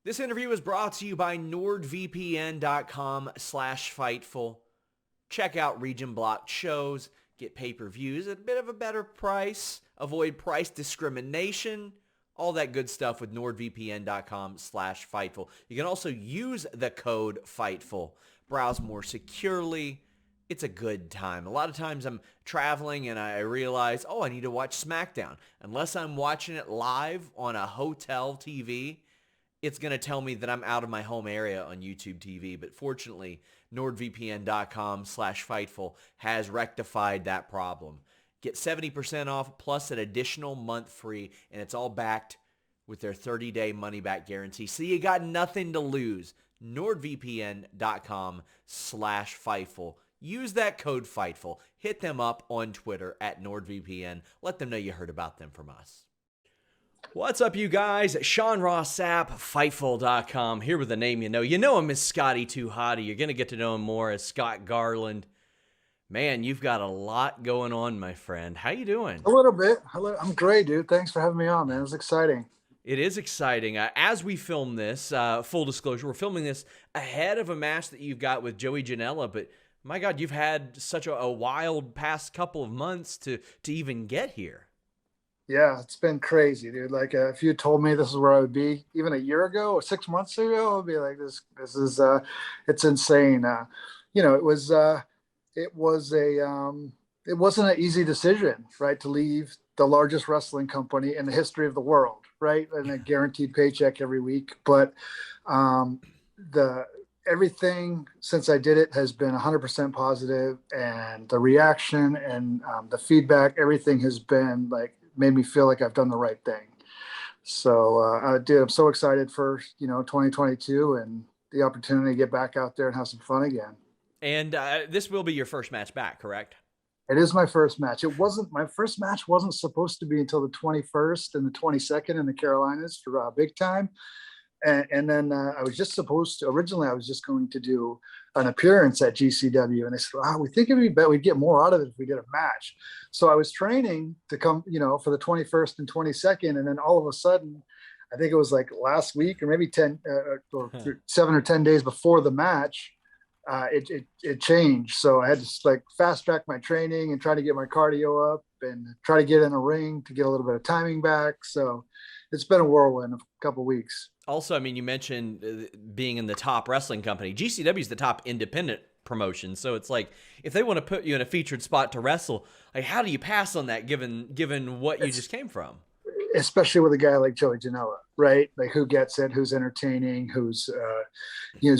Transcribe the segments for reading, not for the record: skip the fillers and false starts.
This interview is brought to you by NordVPN.com/Fightful. Check out region blocked shows, get pay-per-views at a bit of a better price, avoid price discrimination, all that good stuff with NordVPN.com/Fightful. You can also use the code Fightful. Browse more securely. It's a good time. A lot of times I'm traveling and I realize, I need to watch SmackDown. Unless I'm watching it live on a hotel TV, it's going to tell me that I'm out of my home area on YouTube TV. But fortunately, NordVPN.com/Fightful has rectified that problem. Get 70% off plus an additional month free, and it's all backed with their 30-day money-back guarantee. So you got nothing to lose. NordVPN.com/Fightful. Use that code Fightful. Hit them up on Twitter at NordVPN. Let them know you heard about them from us. What's up, you guys? Sean Ross Sapp, Fightful.com, here with a name you know. You know him as Scotty Too Hotty. You're going to get to know him more as Scott Garland. Man, you've got a lot going on, my friend. How you doing? A little bit. I'm great, dude. Thanks for having me on, man. It was exciting. It is exciting. As we film this, full disclosure, we're filming this ahead of a match that you've got with Joey Janela, but my God, you've had such a wild past couple of months to even get here. Yeah, it's been crazy, dude. Like, if you had told me this is where I would be even a year ago or 6 months ago, I'd be like, this is, it's insane. It wasn't an easy decision, right? To leave the largest wrestling company in the history of the world, right? And a guaranteed paycheck every week. But everything since I did it has been 100% positive, and the reaction and the feedback, everything has been like, made me feel like I've done the right thing. So, dude, I'm so excited for, 2022 and the opportunity to get back out there and have some fun again. And this will be your first match back, correct? It is my first match. My first match wasn't supposed to be until the 21st and the 22nd in the Carolinas for Big Time. And then I was just originally I was just going to do an appearance at GCW. And they said, we think we'd get more out of it if we did a match. So I was training to come, for the 21st and 22nd. And then all of a sudden, I think it was like last week or maybe 7 or 10 days before the match, it changed. So I had to fast track my training and try to get my cardio up and try to get in a ring to get a little bit of timing back. So it's been a whirlwind of a couple of weeks. Also, I mean, you mentioned being in the top wrestling company. GCW is the top independent promotion. So it's like, if they want to put you in a featured spot to wrestle, like, how do you pass on that given what you just came from? Especially with a guy like Joey Janela, right? Like, who gets it, who's entertaining, who's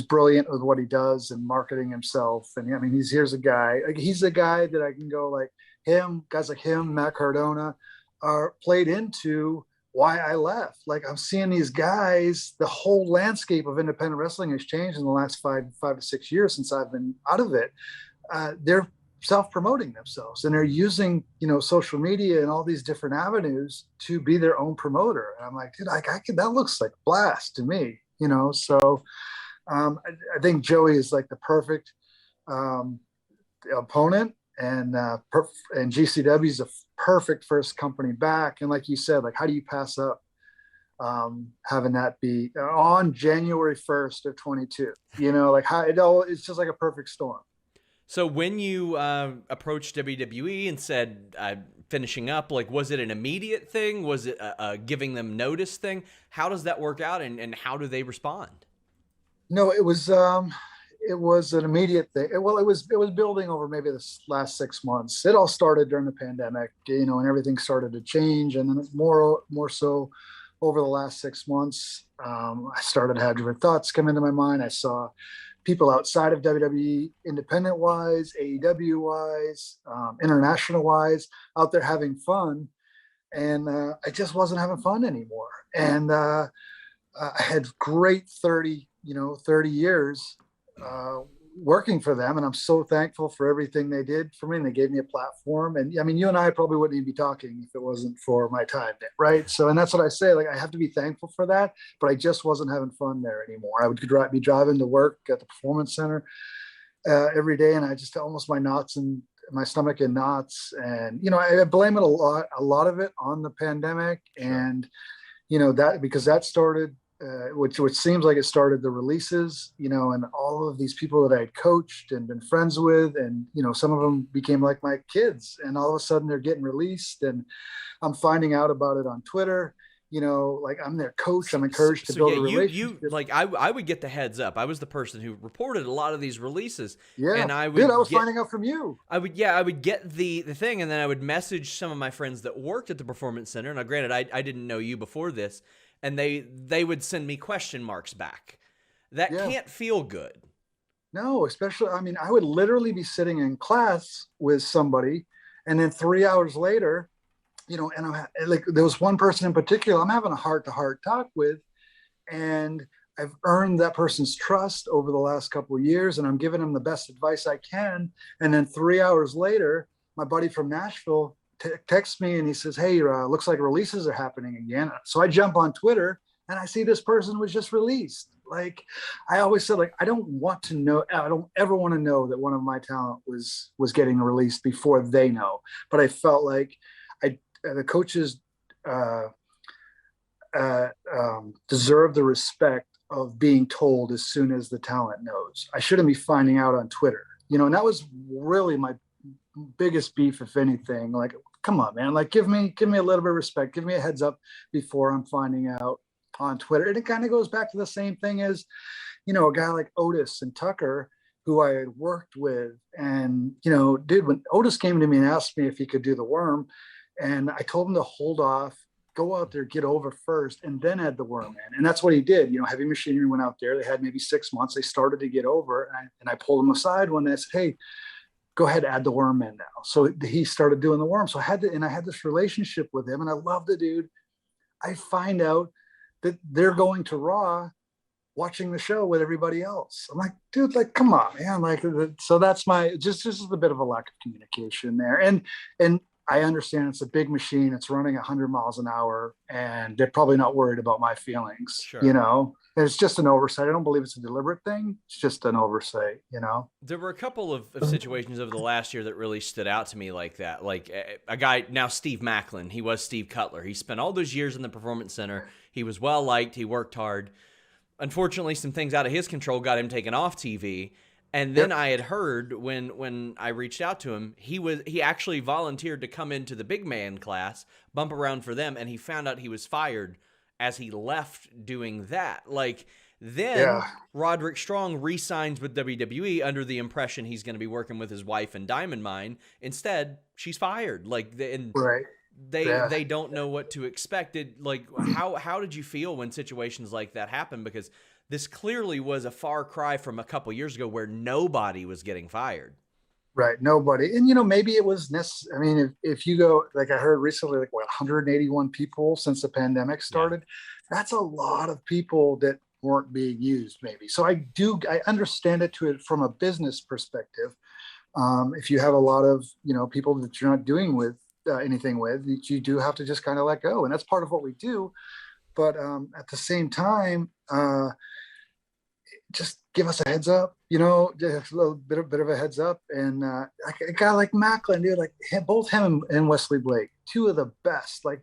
brilliant with what he does and marketing himself. And I mean, here's a guy, like, he's the guy that I can go like him, guys like him, Matt Cardona, are played into why I left. Like, I'm seeing these guys, the whole landscape of independent wrestling has changed in the last 5 to 6 years since I've been out of it. They're self-promoting themselves, and they're using, social media and all these different avenues to be their own promoter. And I'm like, dude, that looks like blast to me, So I think Joey is like the perfect opponent, and GCW is a perfect first company back. And like you said, like, how do you pass up having that be on January 1st of 22? It's just like a perfect storm. So when you approached WWE and said, finishing up, like, was it an immediate thing? Was it a giving them notice thing? How does that work out, and how do they respond? No, it was an immediate thing. Well, it was building over maybe the last 6 months. It all started during the pandemic, and everything started to change. And then more so over the last 6 months, I started to have different thoughts come into my mind. I saw people outside of WWE, independent wise, AEW wise, international wise, out there having fun. And I just wasn't having fun anymore. And I had great 30 years working for them. And I'm so thankful for everything they did for me. And they gave me a platform. And I mean, you and I probably wouldn't even be talking if it wasn't for my time there, right? So, and that's what I say, like, I have to be thankful for that, but I just wasn't having fun there anymore. I would be driving to work at the Performance Center every day, and I just almost my stomach in knots. And, I blame it a lot of it on the pandemic. And, that, because that started which seems like it started the releases, and all of these people that I had coached and been friends with, and some of them became like my kids, and all of a sudden they're getting released, and I'm finding out about it on Twitter. Like I'm their coach. I'm encouraged to build a relationship. You like I would get the heads up. I was the person who reported a lot of these releases. Yeah, and I was finding out from you. I would get the thing, and then I would message some of my friends that worked at the Performance Center. Now, granted, I didn't know you before this, and they would send me question marks back. That can't feel good. No, especially, I would literally be sitting in class with somebody, and then 3 hours later, and I'm like, there was one person in particular I'm having a heart-to-heart talk with, and I've earned that person's trust over the last couple of years, and I'm giving them the best advice I can. And then 3 hours later, my buddy from Nashville texts me and he says, "Hey, looks like releases are happening again." So I jump on Twitter and I see this person was just released. Like I always said, like, I don't ever want to know that one of my talent was getting released before they know. But I felt like the coaches deserve the respect of being told as soon as the talent knows. I shouldn't be finding out on Twitter, and that was really my biggest beef, if anything. Like, come on, man, like give me a little bit of respect, give me a heads up before I'm finding out on Twitter. And it kind of goes back to the same thing as, a guy like Otis and Tucker, who I had worked with. And, dude, when Otis came to me and asked me if he could do the worm, and I told him to hold off, go out there, get over first, and then add the worm in. And that's what he did. Heavy Machinery went out there. They had maybe 6 months. They started to get over. And I pulled him aside one day. I said, "Hey, go ahead, add the worm in now." So he started doing the worm. So I had this relationship with him, and I love the dude. I find out that they're going to Raw, watching the show with everybody else. I'm like, dude, like, come on, man. Like, so that's just a bit of a lack of communication there. And I understand it's a big machine. It's running 100 miles an hour, and they're probably not worried about my feelings. Sure. It's just an oversight. I don't believe it's a deliberate thing. It's just an oversight. There were a couple of situations over the last year that really stood out to me like that. Like a guy, now Steve Macklin, he was Steve Cutler. He spent all those years in the Performance Center. He was well liked. He worked hard. Unfortunately, some things out of his control got him taken off TV. And then I had heard when I reached out to him, he actually volunteered to come into the big man class, bump around for them, and he found out he was fired as he left doing that. Like, then Roderick Strong re-signs with WWE under the impression he's going to be working with his wife in Diamond Mine. Instead, she's fired. Like, they don't know what to expect. How did you feel when situations like that happen? Because this clearly was a far cry from a couple years ago where nobody was getting fired. Right. Nobody. And, maybe it was necessary. I mean, if you go, like I heard recently, 181 people since the pandemic started, that's a lot of people that weren't being used maybe. So I understand it from a business perspective. If you have a lot of, people that you're not doing with anything with, you do have to just kind of let go. And that's part of what we do. But at the same time, just give us a heads up, just a little bit of a heads up. And a guy like Macklin, dude, like both him and Wesley Blake, two of the best, like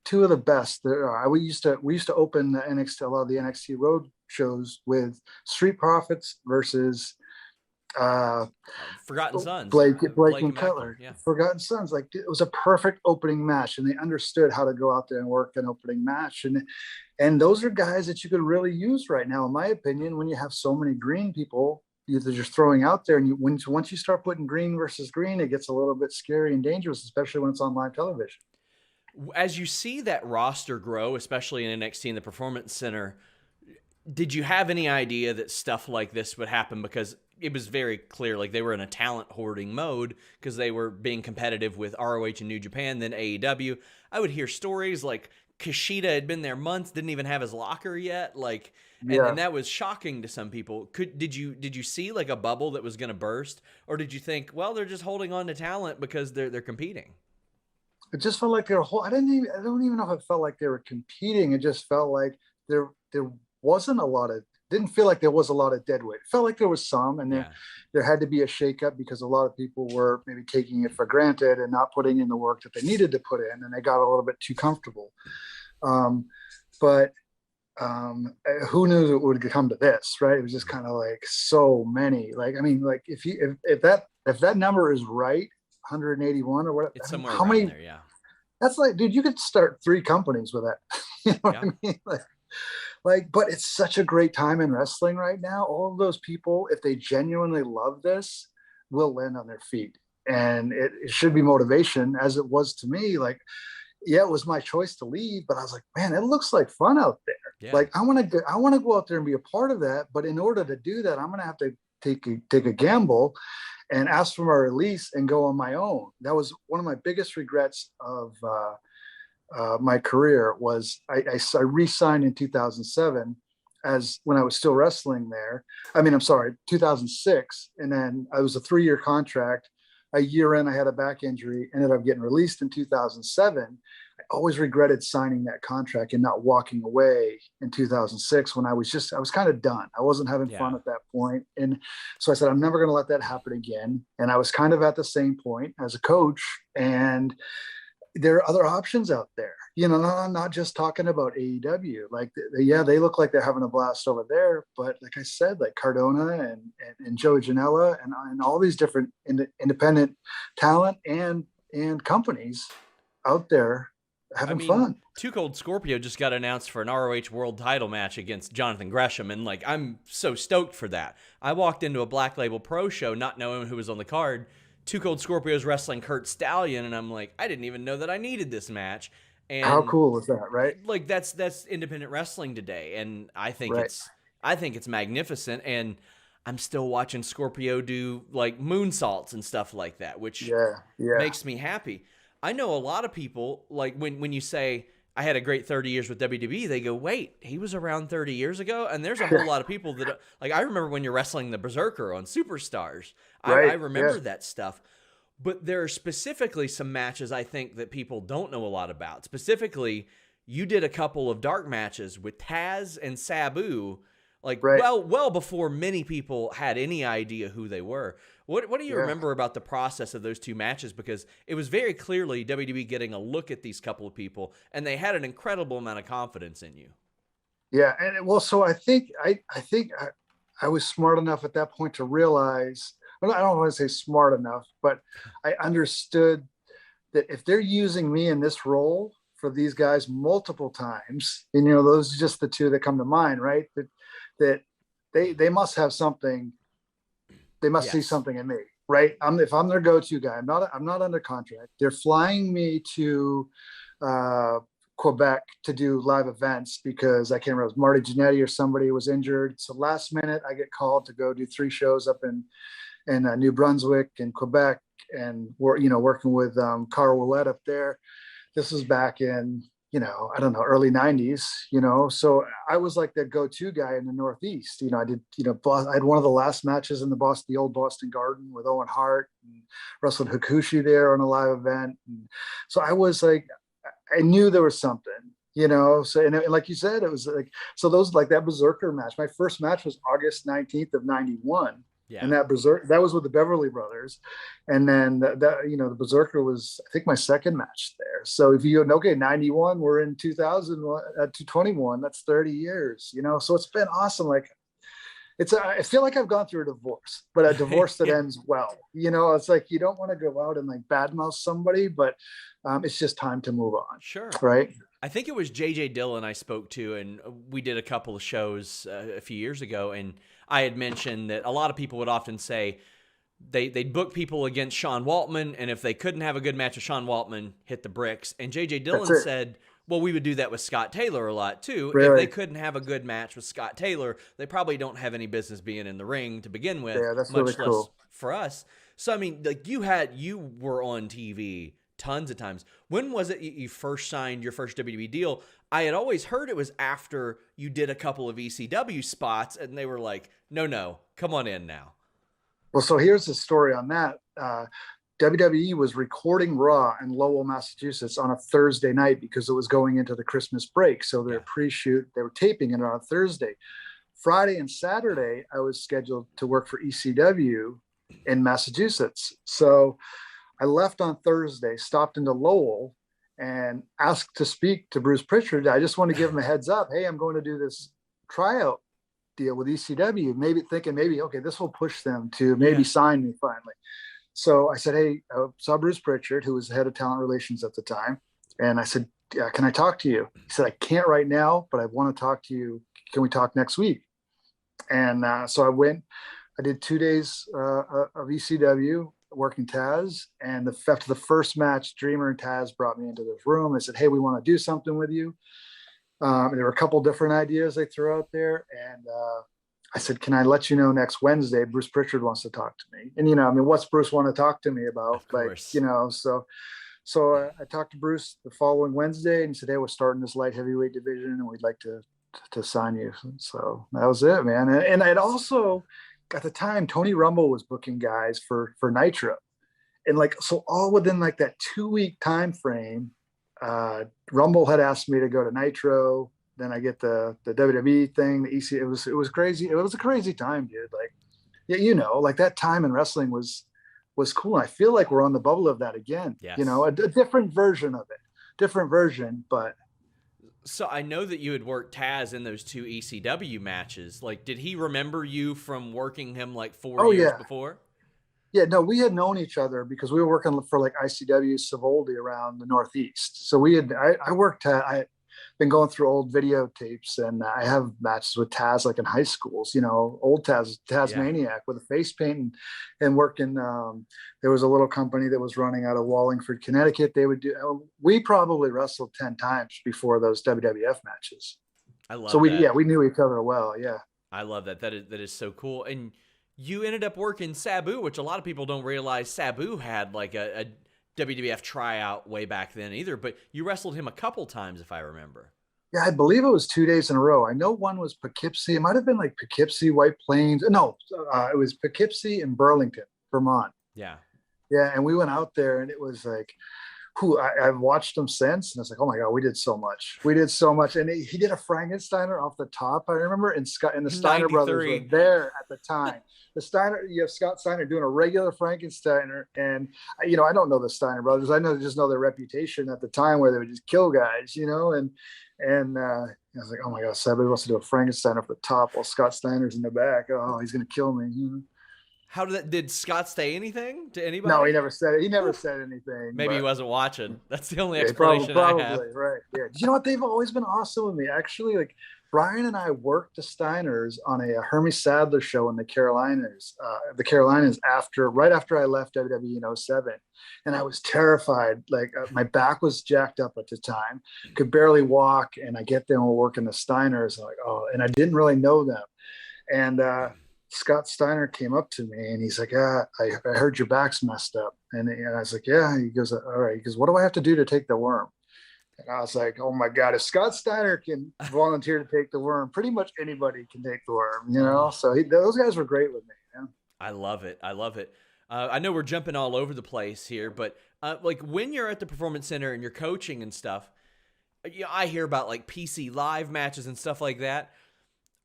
two of the best there are. We used to open the NXT, a lot of the NXT road shows with Street Profits versus Forgotten Sons, Blake and Cutler. Forgotten Sons. Like, it was a perfect opening match, and they understood how to go out there and work an opening match. And those are guys that you could really use right now, in my opinion, when you have so many green people either just throwing out there. And once you start putting green versus green, it gets a little bit scary and dangerous, especially when it's on live television. As you see that roster grow, especially in NXT and the Performance Center, did you have any idea that stuff like this would happen? Because it was very clear, like, they were in a talent hoarding mode because they were being competitive with ROH and New Japan, then AEW. I would hear stories like Kushida had been there months, didn't even have his locker yet. Like, and that was shocking to some people. Did you see like a bubble that was going to burst, or did you think, well, they're just holding on to talent because they're competing? It just felt like they were I don't even know if it felt like they were competing. It just felt like there wasn't a lot of, didn't feel like there was a lot of dead weight. It felt like there was some, and there had to be a shakeup because a lot of people were maybe taking it for granted and not putting in the work that they needed to put in, and they got a little bit too comfortable. But who knew it would come to this, right? It was just kind of like so many. Like, I mean, like if that number is right, 181 or what? It's I mean, somewhere how around many? there, yeah. That's like, dude, you could start 3 companies with that. You know what Yeah. I mean? But it's such a great time in wrestling right now. All of those people, if they genuinely love this, will land on their feet. And it should be motivation, as it was to me. Like, yeah, it was my choice to leave, but I was like, man, it looks like fun out there. Yeah. Like, I want to go out there and be a part of that. But in order to do that, I'm going to have to take a gamble and ask for my release and go on my own. That was one of my biggest regrets of my career. Was I re-signed in 2007 as when I was still wrestling there. I mean, I'm sorry, 2006. And then I was a 3-year contract. A year in, I had a back injury, ended up getting released in 2007. I always regretted signing that contract and not walking away in 2006 when I was kind of done. I wasn't having fun at that point. And so I said, I'm never going to let that happen again. And I was kind of at the same point as a coach. And there are other options out there. You know, I'm not just talking about AEW. Like, they look like they're having a blast over there. But like I said, like Cardona and Joey Janela and all these different independent talent and companies out there having fun. Too Cold Scorpio just got announced for an ROH World Title match against Jonathan Gresham, and like I'm so stoked for that. I walked into a Black Label Pro show not knowing who was on the card. Too Cold Scorpio's wrestling Kurt Stallion, and I'm like, I didn't even know that I needed this match. And how cool is that, right? Like that's independent wrestling today, and I think it's magnificent. And I'm still watching Scorpio do like moonsaults and stuff like that, which makes me happy. I know a lot of people, like when you say I had a great 30 years with WWE, they go, wait, he was around 30 years ago? And there's a whole lot of people that, like, I remember when you're wrestling the Berserker on Superstars. I remember that stuff. But there are specifically some matches I think that people don't know a lot about. Specifically, you did a couple of dark matches with Taz and Sabu, like well before many people had any idea who they were. What do you remember about the process of those 2 matches? Because it was very clearly WWE getting a look at these couple of people, and they had an incredible amount of confidence in you. Yeah, and well, so I think I was smart enough at that point to realize. Well, I don't want to say smart enough, but I understood that if they're using me in this role for these guys multiple times, and those are just the 2 that come to mind, right? That they must have something. They must see something in me, right? If I'm their go-to guy, I'm not under contract. They're flying me to Quebec to do live events because I can't remember, it was Marty Jannetty or somebody was injured. So last minute, I get called to go do 3 shows up in New Brunswick and Quebec, and working with Carl Ouellette up there. This was back in I don't know, early 90s. So I was like the go-to guy in the Northeast. I did I had one of the last matches in the old Boston Garden with Owen Hart, and wrestled Hakushi there on a live event. And so I was like, I knew there was something. So and like you said, it was like, so those, like that Berserker match, my first match was August 19th of 91. Yeah. And that was with the Beverly Brothers. And then the Berserker was, I think, my second match there. So if you go, okay, 91, we're in 2021, that's 30 years, so it's been awesome. Like I feel like I've gone through a divorce, but a divorce that ends well. It's like, you don't want to go out and like badmouth somebody, but it's just time to move on. Sure. Right. I think it was JJ Dillon I spoke to, and we did a couple of shows a few years ago, and I had mentioned that a lot of people would often say they'd book people against Sean Waltman, and if they couldn't have a good match with Sean Waltman, hit the bricks. And JJ Dillon said, well, we would do that with Scott Taylor a lot too. Really? If they couldn't have a good match with Scott Taylor, they probably don't have any business being in the ring to begin with, that's much really less cool. For us. So, I mean, like you were on TV tons of times. When was it you first signed your first WWE deal? I had always heard it was after you did a couple of ECW spots, and they were like, no, come on in now. Well, so here's the story on that. WWE was recording Raw in Lowell, Massachusetts on a Thursday night because it was going into the Christmas break. So their pre-shoot, they were taping it on a Thursday. Friday and Saturday, I was scheduled to work for ECW in Massachusetts. So I left on Thursday, stopped into Lowell, and asked to speak to Bruce Pritchard. I just want to give him a heads up. Hey, I'm going to do this tryout deal with ECW, maybe thinking okay, this will push them to maybe sign me finally. So I said, hey, I saw Bruce Pritchard, who was the head of talent relations at the time. And I said, can I talk to you? He said, I can't right now, but I want to talk to you. Can we talk next week? And so I went, I did 2 days of ECW working Taz. And after the first match, Dreamer and Taz brought me into this room. They said, hey, we want to do something with you. And there were a couple different ideas they threw out there. And I said, can I let you know next Wednesday, Bruce Pritchard wants to talk to me. And, what's Bruce want to talk to me about? So I talked to Bruce the following Wednesday and he said, hey, we're starting this light heavyweight division and we'd like to sign you. So that was it, man. And I'd also, at the time, Tony Rumble was booking guys for Nitro. And so all within that 2-week time frame, Rumble had asked me to go to Nitro. Then I get the WWE thing, the EC. It was crazy. It was a crazy time, dude. That time in wrestling was cool. And I feel like we're on the bubble of that again. Yes. A different version of it, but. So I know that you had worked Taz in those 2 ECW matches. Did he remember you from working him 4 years before? Yeah, no, we had known each other because we were working for ICW Savoldi around the Northeast. So I worked, I've been going through old videotapes and I have matches with Taz in high schools, old Tasmaniac with a face paint and working. There was a little company that was running out of Wallingford, Connecticut. We probably wrestled 10 times before those WWF matches. I love so that. we knew each other well. Yeah. I love that. That is so cool. And you ended up working Sabu, which a lot of people don't realize Sabu had a WWF tryout way back then either, but you wrestled him a couple times, if I remember. Yeah, I believe it was 2 days in a row. I know one was Poughkeepsie. It might have been Poughkeepsie, White Plains. No, it was Poughkeepsie and Burlington, Vermont. Yeah. Yeah, and we went out there and it was I've watched him since, and it's oh my God, we did so much. And he did a Frankensteiner off the top, I remember, and the Steiner brothers were there at the time. You have Scott Steiner doing a regular Frankensteiner, and I don't know the Steiner brothers. I just know their reputation at the time where they would just kill guys, and I was oh my God, Sabu wants to do a Frankenstein off the top while Scott Steiner's in the back. Oh, he's gonna kill me. How did Scott say anything to anybody? No, he never said it. He never said anything. Maybe he wasn't watching. That's the only explanation probably, I have. Right. Yeah. You know what? They've always been awesome with me. Actually, Brian and I worked the Steiners on a Hermie Sadler show in the Carolinas. Right after I left WWE in 07. And I was terrified. My back was jacked up at the time. Could barely walk. And I get there and we're working the Steiners. And I didn't really know them. And Scott Steiner came up to me and he's I heard your back's messed up. And I was yeah. He goes, all right. He goes, what do I have to do to take the worm? And I was oh my God, if Scott Steiner can volunteer to take the worm, pretty much anybody can take the worm, So those guys were great with me. Yeah. I love it. I know we're jumping all over the place here, but when you're at the Performance Center and you're coaching and stuff, I hear about PC Live matches and stuff like that.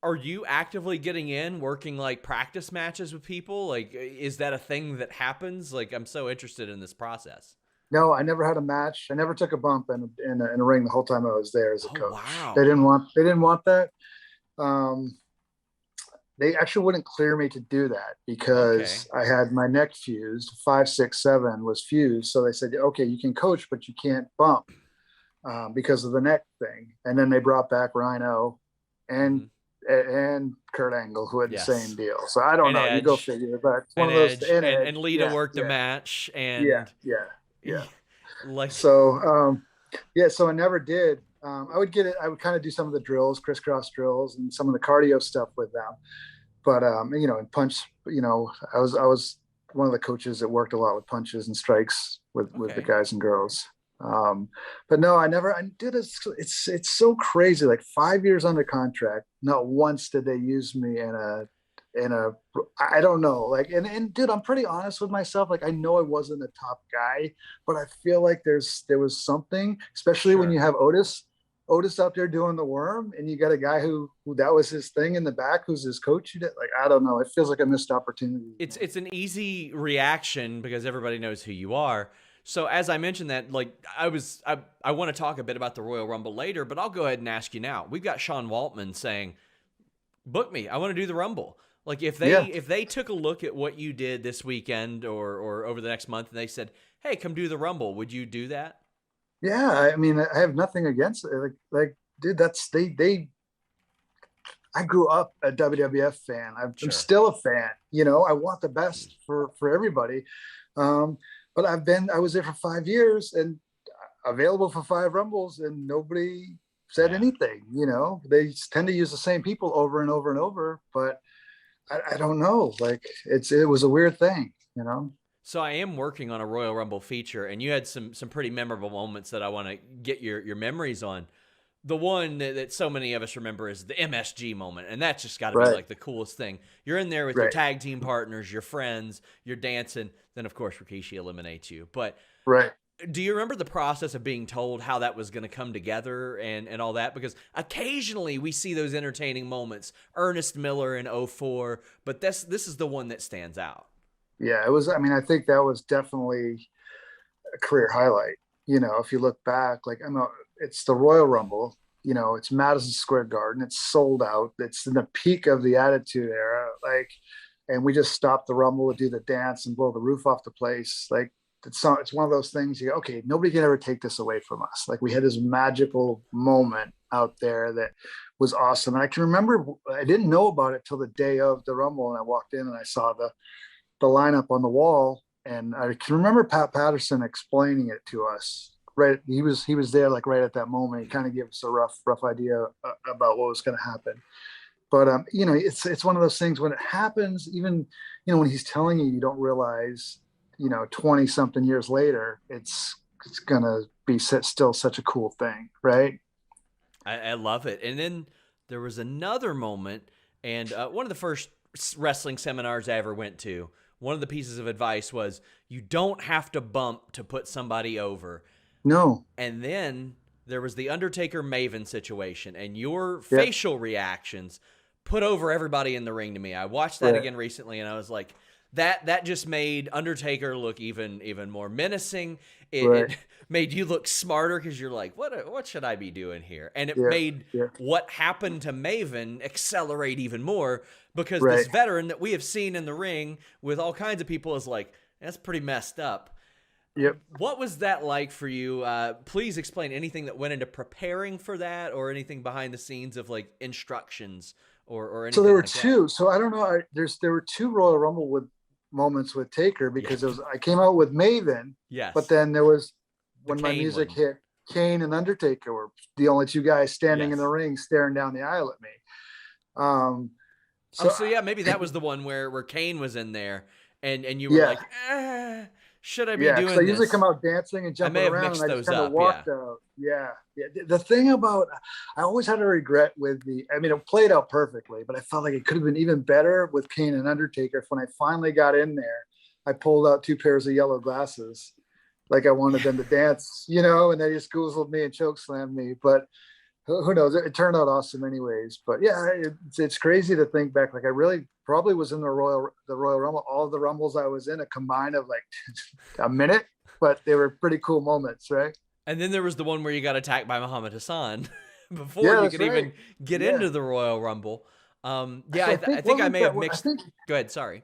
Are you actively getting in, working practice matches with people? Is that a thing that happens? I'm so interested in this process. No, I never had a match. I never took a bump in a ring the whole time I was there as a coach. Wow. They didn't want that. They actually wouldn't clear me to do that because I had my neck fused. 5, 6, 7 was fused. So they said, okay, you can coach, but you can't bump because of the neck thing. And then they brought back Rhino and Kurt Angle, who had the same deal. So I don't know. Edge. You go figure. But one of those, those. And Lita worked a match. And yeah. So I never did. I would get it. I would kind of do some of the drills, crisscross drills, and some of the cardio stuff with them. But and punch. I was one of the coaches that worked a lot with punches and strikes with the guys and girls. But no, I did it. It's so crazy. 5 years under contract, not once did they use me in a I don't know, and dude, I'm pretty honest with myself. I know I wasn't a top guy, but I feel there was something, especially when you have Otis out there doing the worm, and you got a guy who that was his thing in the back, who's his coach. I don't know. It feels like a missed opportunity. It's an easy reaction because everybody knows who you are. So as I mentioned that, like I want to talk a bit about the Royal Rumble later, but I'll go ahead and ask you now. We've got Sean Waltman saying, book me. I want to do the Rumble. Like if they took a look at what you did this weekend or over the next month and they said, hey, come do the Rumble, would you do that? Yeah, I mean, I have nothing against it. Like, dude, that's they. I grew up a WWF fan. I'm still a fan. You know, I want the best for everybody. But I was there for 5 years and available for 5 Rumbles, and nobody said anything. You know, they tend to use the same people over and over and over. But I don't know. Like, it was a weird thing. You know. So I am working on a Royal Rumble feature, and you had some pretty memorable moments that I want to get your memories on. The one that so many of us remember is the MSG moment, and that's just got to be like the coolest thing. You're in there with your tag team partners, your friends, you're dancing. Then, of course, Rikishi eliminates you. But do you remember the process of being told how that was going to come together and all that? Because occasionally we see those entertaining moments. Ernest Miller in 2004, but this is the one that stands out. Yeah, it was. I mean, I think that was definitely a career highlight. You know, if you look back, like it's the Royal Rumble. You know, it's Madison Square Garden. It's sold out. It's in the peak of the Attitude Era. Like, and we just stopped the Rumble to do the dance and blow the roof off the place. Like, it's one of those things. You go, okay, nobody can ever take this away from us. Like, we had this magical moment out there that was awesome. And I can remember, I didn't know about it till the day of the Rumble, and I walked in and I saw the lineup on the wall, and I can remember Pat Patterson explaining it to us. Right, he was there like right at that moment. He kind of gave us a rough idea about what was going to happen. But you know, it's one of those things when it happens. Even when he's telling you, you don't realize 20 something years later, it's gonna be still such a cool thing, right? I love it. And then there was another moment, and one of the first wrestling seminars I ever went to. One of the pieces of advice was you don't have to bump to put somebody over. No. And then there was the Undertaker Maven situation, and your facial reactions put over everybody in the ring to me. I watched that again recently, and I was like, that just made Undertaker look even more menacing. It made you look smarter because you're like, what should I be doing here? And it made what happened to Maven accelerate even more because this veteran that we have seen in the ring with all kinds of people is like, that's pretty messed up. Yep. What was that like for you? Please explain anything that went into preparing for that or anything behind the scenes of like instructions or anything. So there were like two. That. So I don't know. There were 2 Royal Rumble moments with Taker because I came out with Maven. Yes. But then there was when my Kane music one. hit, Kane and Undertaker were the only 2 guys standing in the ring staring down the aisle at me. So maybe that was the one where Kane was in there and you were like, should I be doing this? I usually come out dancing and jumping around, and I just kind of walked out. Yeah. The thing about, I always had a regret with it played out perfectly, but I felt like it could have been even better with Kane and Undertaker. When I finally got in there, I pulled out 2 pairs of yellow glasses, like I wanted them to dance, and they just goozled me and chokeslammed me. But who knows? It turned out awesome anyways. But yeah, it's crazy to think back. Like I really probably was in the Royal Rumble. All of the Rumbles I was in, a combined of like a minute, but they were pretty cool moments, right? And then there was the one where you got attacked by Muhammad Hassan before you could even get into the Royal Rumble. I think I may have mixed. Go ahead. Sorry.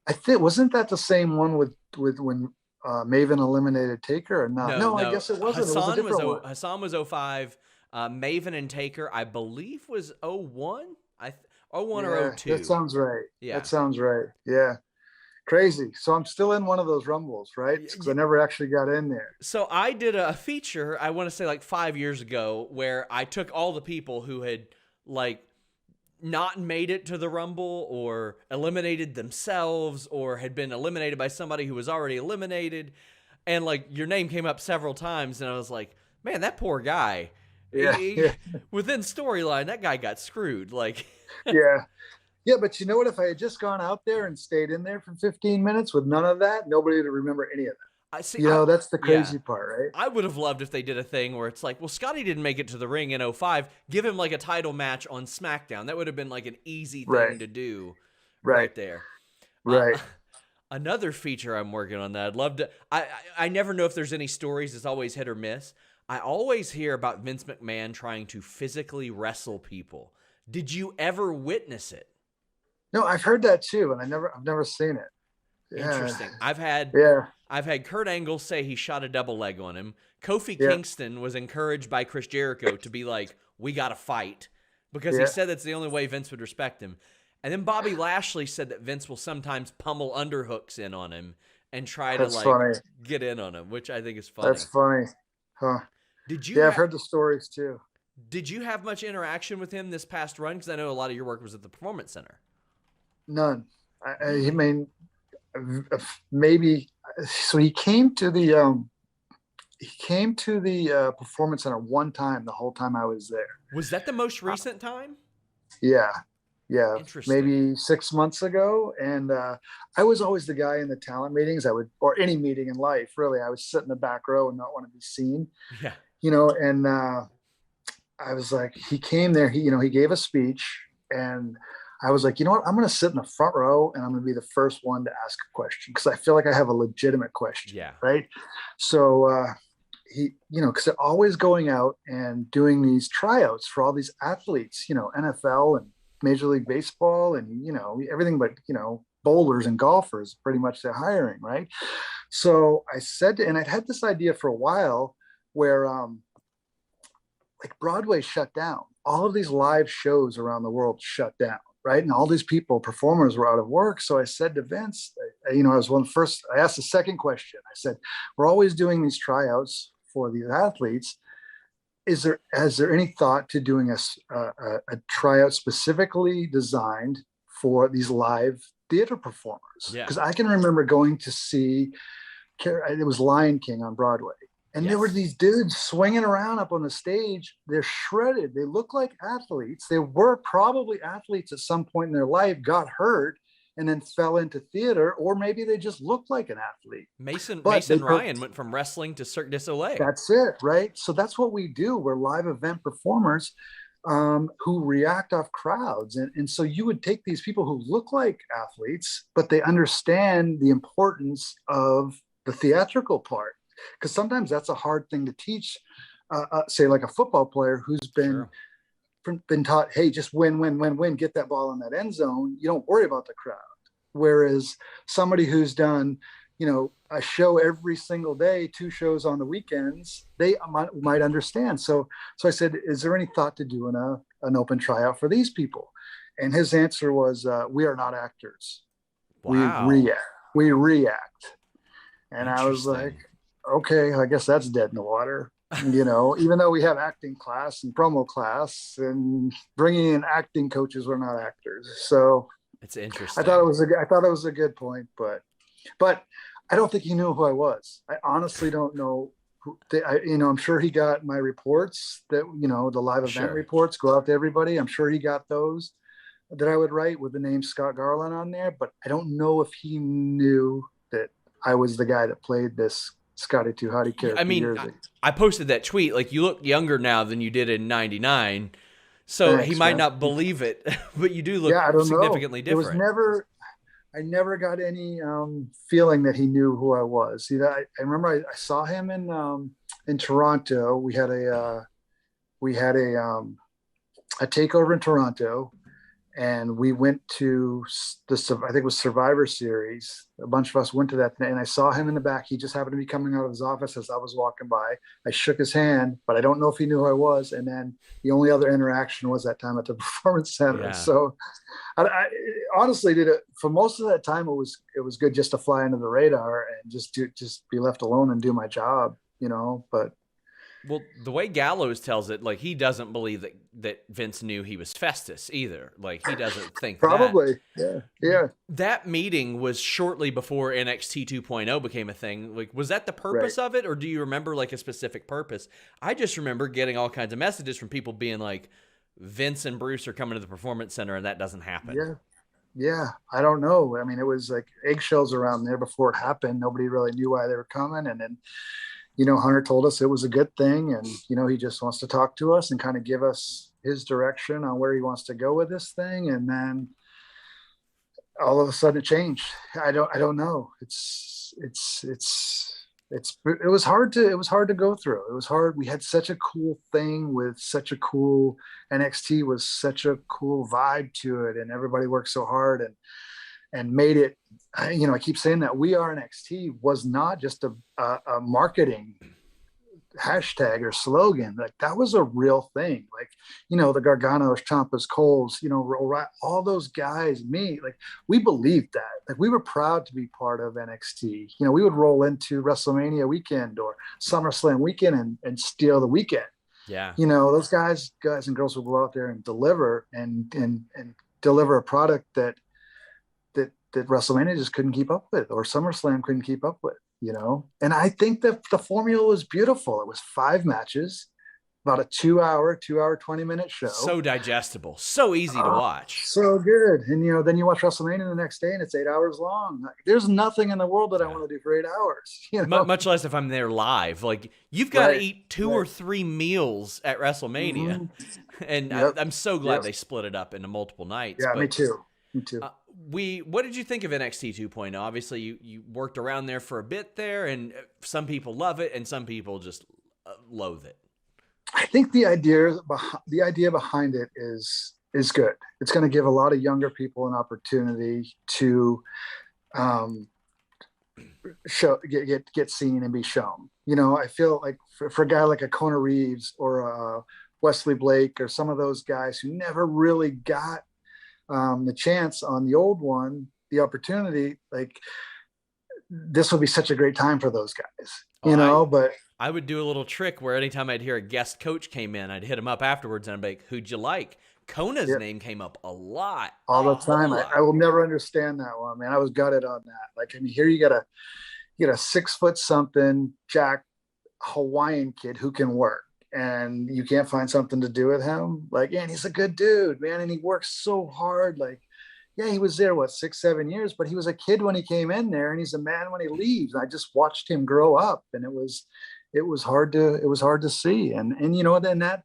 I think wasn't that the same one with when Maven eliminated Taker or not? No, I guess it wasn't. It was a different one. Hassan was 2005. Maven and Taker, I believe, was 2001. 2001 or 2002. That sounds right. Yeah. That sounds right. Yeah. Crazy. So I'm still in one of those Rumbles, right? Because I never actually got in there. So I did a feature, I want to say like 5 years ago, where I took all the people who had like not made it to the Rumble or eliminated themselves or had been eliminated by somebody who was already eliminated. And like your name came up several times and I was like, man, that poor guy. Within storyline, that guy got screwed. Like, yeah, but you know what? If I had just gone out there and stayed in there for 15 minutes with none of that, nobody would remember any of that. I see. That's the crazy part, right? I would have loved if they did a thing where it's like, well, Scotty didn't make it to the ring in 2005. Give him like a title match on SmackDown. That would have been like an easy thing to do right there. Right. Another feature I'm working on that I'd love to. I never know if there's any stories. It's always hit or miss. I always hear about Vince McMahon trying to physically wrestle people. Did you ever witness it? No, I've heard that too, and I've never seen it. Yeah. Interesting. I've had Kurt Angle say he shot a double leg on him. Kofi Kingston was encouraged by Chris Jericho to be like, "We got to fight," because he said that's the only way Vince would respect him. And then Bobby Lashley said that Vince will sometimes pummel underhooks in on him and try to get in on him, which I think is funny. That's funny. Huh. I've heard the stories too. Did you have much interaction with him this past run? Because I know a lot of your work was at the Performance Center. None. I mean, maybe. So he came to the Performance Center one time. The whole time I was there. Was that the most recent time? Yeah. Maybe 6 months ago. And I was always the guy in the talent meetings. Or any meeting in life, really. I would sit in the back row and not want to be seen. Yeah. And I was like, he came there. He gave a speech, and I was like, you know what? I'm going to sit in the front row, and I'm going to be the first one to ask a question because I feel like I have a legitimate question. Yeah. Right. So he, because they're always going out and doing these tryouts for all these athletes, NFL and Major League Baseball and, everything but, bowlers and golfers, pretty much they're hiring. Right. So I said, and I'd had this idea for a while where like Broadway shut down. All of these live shows around the world shut down. Right. And all these performers were out of work. So I said to Vince, I asked the second question. I said, we're always doing these tryouts for these athletes. Has there any thought to doing a tryout specifically designed for these live theater performers? Because I can remember going to see, it was Lion King on Broadway. And there were these dudes swinging around up on the stage. They're shredded. They look like athletes. They were probably athletes at some point in their life, got hurt, and then fell into theater, or maybe they just looked like an athlete. Mason Ryan went from wrestling to Cirque du Soleil. That's it, right? So that's what we do. We're live event performers who react off crowds. And so you would take these people who look like athletes, but they understand the importance of the theatrical part. Because sometimes that's a hard thing to teach, say like a football player who's been taught, hey, just win, get that ball in that end zone. You don't worry about the crowd. Whereas somebody who's done, a show every single day, 2 shows on the weekends, they might understand. So I said, is there any thought to doing an open tryout for these people? And his answer was, we are not actors. Wow. We react. And I was like, okay, I guess that's dead in the water. Even though we have acting class and promo class and bringing in acting coaches, we're not actors. So it's interesting. I thought it was a good point, but I don't think he knew who I was. I honestly don't know I'm sure he got my reports that, the live event reports go out to everybody. I'm sure he got those that I would write with the name Scott Garland on there, but I don't know if he knew that I was the guy that played this Scotty Too Hotty character. I mean, I posted that tweet, like, you look younger now than you did in 99. So he might not believe it, but you do look significantly different. I never got any feeling that he knew who I was. I remember I saw him in Toronto. We had a takeover in Toronto, and we went to I think it was Survivor Series. A bunch of us went to that, and I saw him in the back. He just happened to be coming out of his office as I was walking by. I shook his hand, but I don't know if he knew who I was. And then the only other interaction was that time at the Performance Center. Yeah. So I honestly did it for most of that time. It was good just to fly under the radar and just be left alone and do my job, but. Well, the way Gallows tells it, like, he doesn't believe that Vince knew he was Festus either. Like, he doesn't think probably. Yeah. That meeting was shortly before NXT 2.0 became a thing. Like, was that the purpose of it, or do you remember, like, a specific purpose? I just remember getting all kinds of messages from people being like, Vince and Bruce are coming to the Performance Center, and that doesn't happen. Yeah. I don't know. I mean, it was like eggshells around there before it happened. Nobody really knew why they were coming, and then Hunter told us it was a good thing, and, he just wants to talk to us and kind of give us his direction on where he wants to go with this thing. And then all of a sudden it changed. I don't know. It was hard to go through. It was hard. We had such a cool thing with such a cool NXT was such a cool vibe to it, and everybody worked so hard and made it. I keep saying that We Are NXT was not just a marketing hashtag or slogan. Like, that was a real thing. Like, the Garganos, Champas, Coles, all those guys, like, we believed that. Like, we were proud to be part of NXT. We would roll into WrestleMania weekend or SummerSlam weekend and steal the weekend. Yeah. Those guys and girls will go out there and deliver and deliver a product that WrestleMania just couldn't keep up with, or SummerSlam couldn't keep up with. And I think that the formula was beautiful. It was 5 matches, about a 2-hour, 20-minute show. So digestible, so easy to watch. So good. And, then you watch WrestleMania the next day and it's 8 hours long. Like, there's nothing in the world that I want to do for 8 hours. Much less if I'm there live. Like, you've got to eat 2 or 3 meals at WrestleMania. Mm-hmm. And I'm so glad they split it up into multiple nights. Yeah, me too. What did you think of NXT 2.0? Obviously, you worked around there for a bit there, and some people love it, and some people just loathe it. I think the idea behind it is good. It's going to give a lot of younger people an opportunity to get seen and be shown. I feel like for a guy like a Kona Reeves or a Wesley Blake or some of those guys who never really got the chance on the old one, the opportunity, like, this would be such a great time for those guys, but I would do a little trick where anytime I'd hear a guest coach came in, I'd hit him up afterwards and I'd be like, who'd you like? Kona's name came up a lot. All the time. I will never understand that one, man. I was gutted on that. Like, here you got a 6 foot something jack Hawaiian kid who can work, and you can't find something to do with him. Like, and he's a good dude, man. And he works so hard. Like, yeah, he was there, 6-7 years, but he was a kid when he came in there, and he's a man when he leaves. I just watched him grow up, and it was hard to see. And then that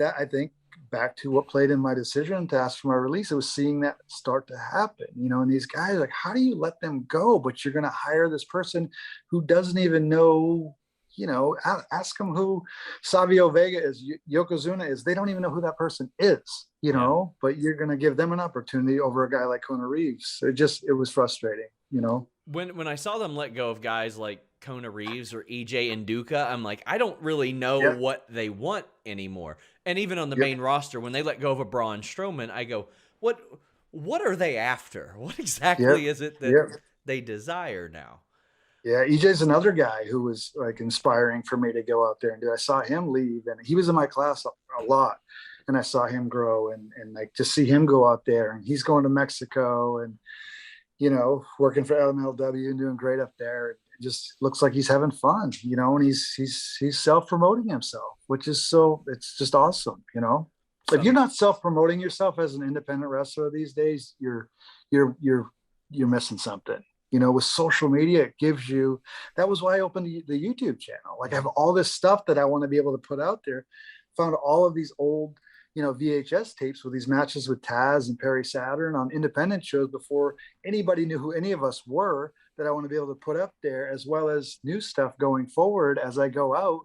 I think, back to what played in my decision to ask for my release, it was seeing that start to happen, and these guys, like, how do you let them go? But you're going to hire this person who doesn't even know, ask them who Savio Vega is, Yokozuna is. They don't even know who that person is, but you're going to give them an opportunity over a guy like Kona Reeves. It was frustrating, When I saw them let go of guys like Kona Reeves or EJ Nduka, I'm like, I don't really know what they want anymore. And even on the main roster, when they let go of a Braun Strowman, I go, what are they after? What exactly is it that they desire now? Yeah, EJ's another guy who was, like, inspiring for me to go out there and do. I saw him leave, and he was in my class a lot, and I saw him grow, and like, to see him go out there, and he's going to Mexico and, working for MLW and doing great up there. It just looks like he's having fun, and he's self-promoting himself, which is it's just awesome, If you're not self-promoting yourself as an independent wrestler these days, you're missing something. With social media, it gives you, that was why I opened the YouTube channel. Like, I have all this stuff that I want to be able to put out there. Found all of these old, VHS tapes with these matches with Taz and Perry Saturn on independent shows before anybody knew who any of us were, that I want to be able to put up there, as well as new stuff going forward as I go out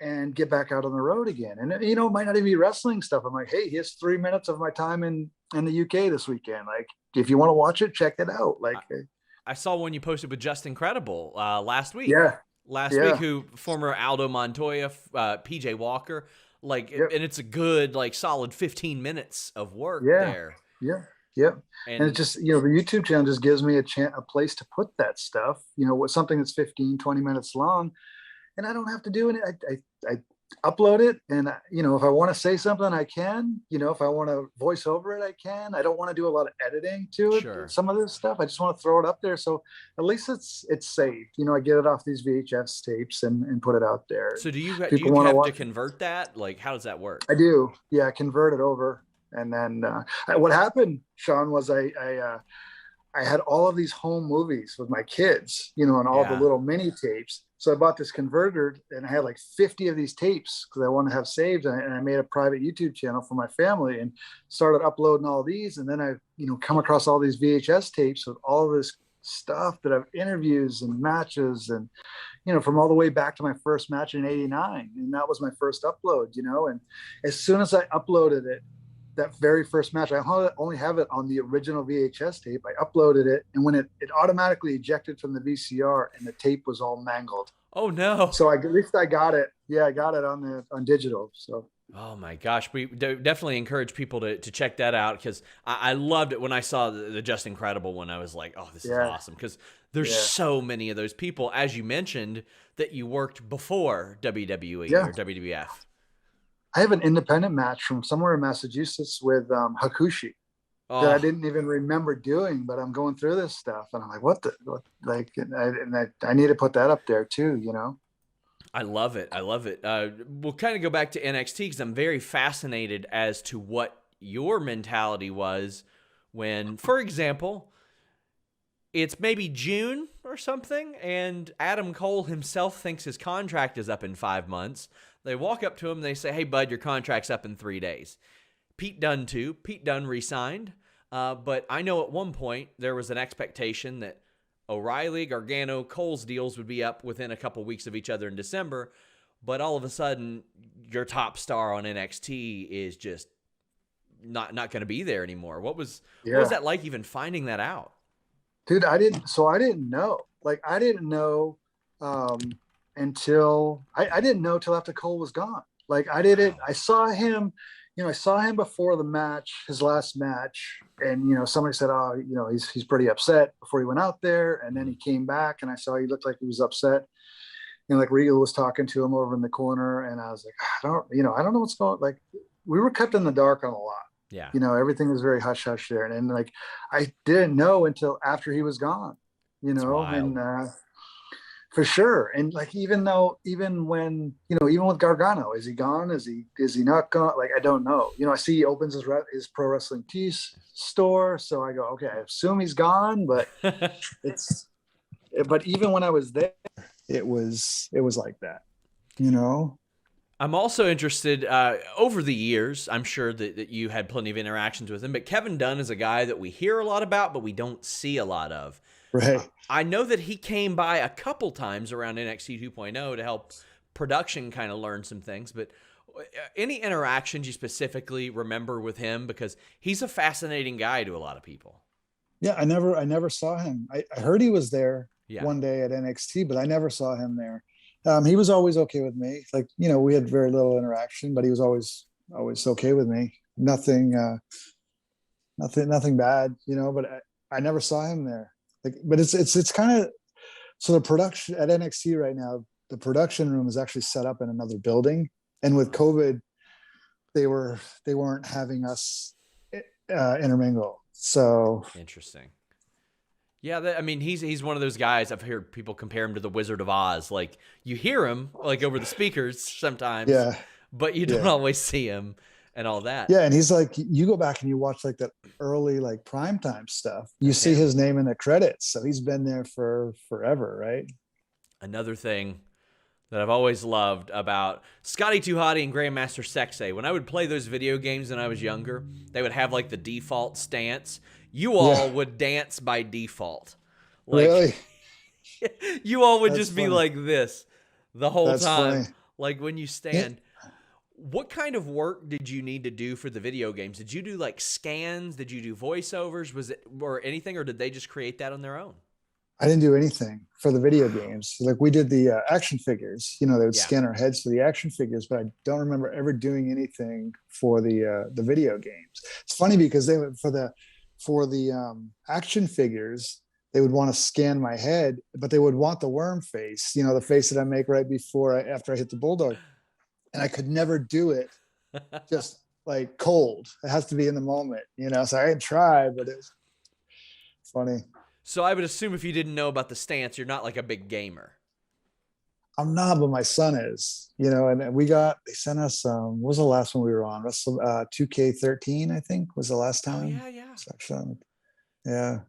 and get back out on the road again. And, it might not even be wrestling stuff. I'm like, hey, here's 3 minutes of my time in the UK this weekend. Like, if you want to watch it, check it out. Like, I saw one you posted with Just Incredible last week. Last week, who former Aldo Montoya, PJ Walker, and it's a good, like, solid 15 minutes of work there. And it just, the YouTube channel just gives me a place to put that stuff, with something that's 15, 20 minutes long, and I don't have to do it. I upload it, and if I want to say something, I can. If I want to voice over it, I can. I don't want to do a lot of editing to it. Sure. Some of this stuff, I just want to throw it up there, so at least it's saved. I get it off these VHS tapes and put it out there. So do you have to convert that? Like, how does that work? I do. Yeah, I convert it over, and then what happened, Sean, was I I had all of these home movies with my kids, you know, and all the Yeah. little mini tapes. So I bought this converter and I had like 50 of these tapes because I wanted to have saved. And I made a private YouTube channel for my family and started uploading all these. And then I, you know, come across all these VHS tapes with all this stuff that I've interviews and matches and, you know, from all the way back to my first match in '89. And that was my first upload, you know, and as soon as I uploaded it, that very first match, I only have it on the original VHS tape. I uploaded it, and when it automatically ejected from the VCR, and the tape was all mangled. Oh no! So at least I got it. Yeah, I got it on digital. So. Oh my gosh, we definitely encourage people to check that out because I loved it when I saw the Just Incredible one. I was like, oh, this is awesome because there's so many of those people, as you mentioned, that you worked before WWE or WWF. I have an independent match from somewhere in Massachusetts with Hakushi that I didn't even remember doing, but I'm going through this stuff and I'm like, what, like, I need to put that up there too, you know? I love it. I love it. We'll kind of go back to NXT because I'm very fascinated as to what your mentality was when, for example, it's maybe June or something, and Adam Cole himself thinks his contract is up in 5 months. They walk up to him and they say, hey, bud, your contract's up in 3 days. Pete Dunn, too. Pete Dunn re-signed. But I know at one point there was an expectation that O'Reilly, Gargano, Cole's deals would be up within a couple weeks of each other in December. But all of a sudden, your top star on NXT is just not going to be there anymore. What was that like even finding that out? Dude, I didn't know. Like, I didn't know until after Cole was gone. Like, I saw him, you know, I saw him before the match, his last match. And, you know, somebody said, oh, you know, he's pretty upset before he went out there. And then he came back and I saw he looked like he was upset. And like Regal was talking to him over in the corner. And I was like, I don't know what's going on. Like, we were kept in the dark on a lot. Yeah. You know, everything was very hush hush there. And like, I didn't know until after he was gone, you know, and for sure. And like, even when, you know, even with Gargano, is he gone? Is he not gone? Like, I don't know. You know, I see he opens his Pro Wrestling Tees store. So I go, okay, I assume he's gone, but but even when I was there, it was like that, you know? I'm also interested, over the years, I'm sure that you had plenty of interactions with him, but Kevin Dunn is a guy that we hear a lot about, but we don't see a lot of. Right. I know that he came by a couple times around NXT 2.0 to help production kind of learn some things, but any interactions you specifically remember with him? Because he's a fascinating guy to a lot of people. Yeah, I never saw him. I heard he was there one day at NXT, but I never saw him there. He was always okay with me. Like, you know, we had very little interaction, but he was always okay with me. Nothing bad, you know, but I never saw him there. Like, but it's kind of, so the production at NXT right now, the production room is actually set up in another building. And with COVID, they weren't having us intermingle. So interesting. Yeah, I mean, he's one of those guys. I've heard people compare him to the Wizard of Oz. Like, you hear him like over the speakers sometimes, but you don't always see him and all that. Yeah, and he's like, you go back and you watch like that early like primetime stuff. You see his name in the credits, so he's been there for forever, right? Another thing that I've always loved about Scotty Too Hotty and Grandmaster Sexay, when I would play those video games when I was younger, they would have like the default stance. You all would dance by default. Like, really? You all would just be like this the whole time. Funny. Like when you stand. What kind of work did you need to do for the video games? Did you do like scans? Did you do voiceovers? Was it or anything, or did they just create that on their own? I didn't do anything for the video games. Like, we did the action figures. You know, they would scan our heads for the action figures, but I don't remember ever doing anything for the video games. It's funny because they would for the action figures, they would want to scan my head, but they would want the worm face, you know, the face that I make right after I hit the bulldog. And I could never do it just like cold. It has to be in the moment, you know? So I had tried, but it was funny. So I would assume if you didn't know about the stance, you're not like a big gamer. I'm not, but my son is, you know, and they sent us, what was the last one we were on? 2K13, I think was the last time. Oh, yeah. Section. Yeah.